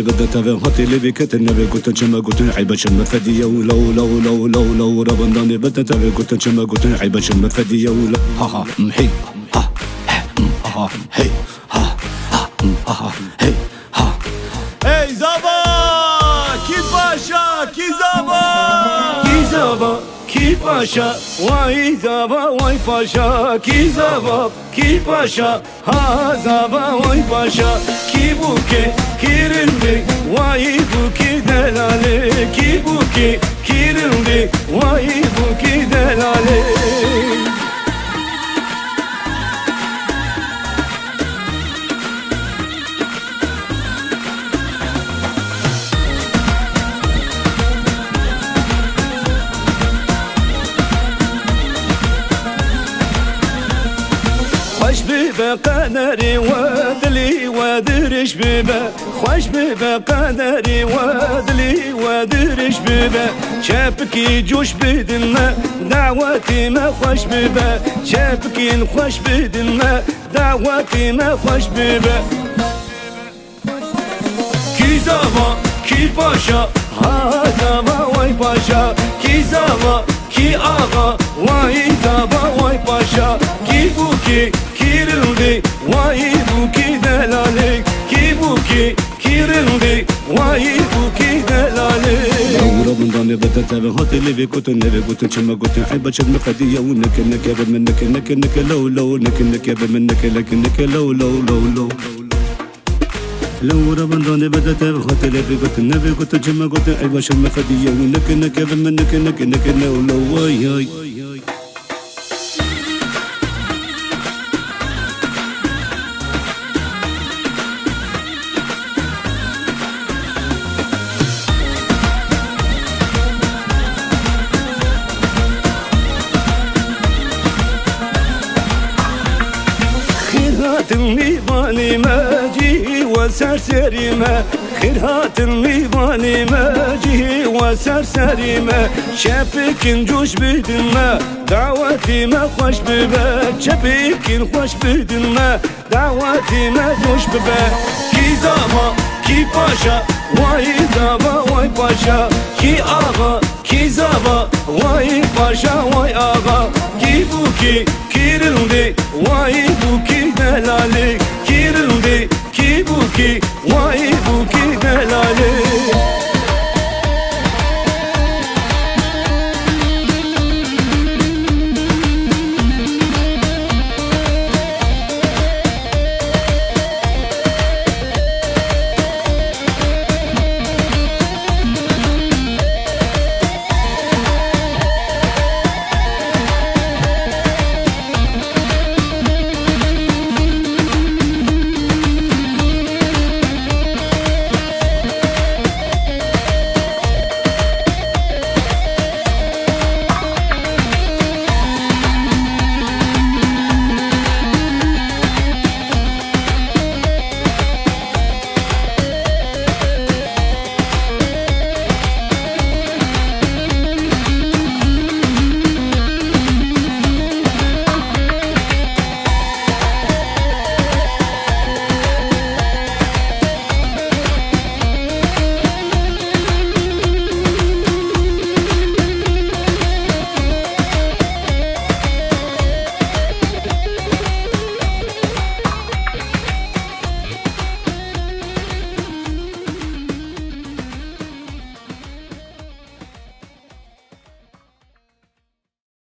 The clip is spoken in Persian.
بدت هاتي لي بكت النبي قلت شما قلت عيب شما فدية ولو لو لو لو لو ربنداني بدت قلت شما قلت عيب شما فدية ولا ها ها محي ها ها هي ها ها هي ها Ey Zaba ki paşa ki Zaba ki Zaba ki paşa vay Zaba vay paşa ki Zaba ki paşa ha Zaba vay paşa ki buke kirildi vay buki delale ki buki kirildi vay buki delale خوش ببا قدري ودلي ودرش ببا خوش ببا قدري ودلي ودرش ببا شابكي جوش بدنا دعوتي ما خوش ببا شابكي خوش بدنا دعوتي ما خوش ببا كي زما كي باشا ها زما واي باشا كي زما كي آغا واي زما واي باشا كي بوكي kirildi vay buki delale ki buki kirildi vay buki delale ربنا ne بدت هاتي لي كنت نبي كنت شما كنت حب شم فدية ونك نك منك نك نك لو لو نك نك منك لك نك لو لو لو لو لو ربنا بدت هاتي لي كنت نبي كنت شما كنت حب شم فدية ونك نك منك نك نك لو لو واي هاي الميضاني ما جي وسرسري ما خيرات الميضاني ما جي وسرسري ما شافك نجوش بدنا دعوتي ما خوش ببا شافك خوش بدنا دعوتي ما جوش ببا كي زما كي باشا واي زما واي باشا كي آغا كي زما واي باشا واي آغا كي بوكي kirildi vay buki delale kirildi ki buki vay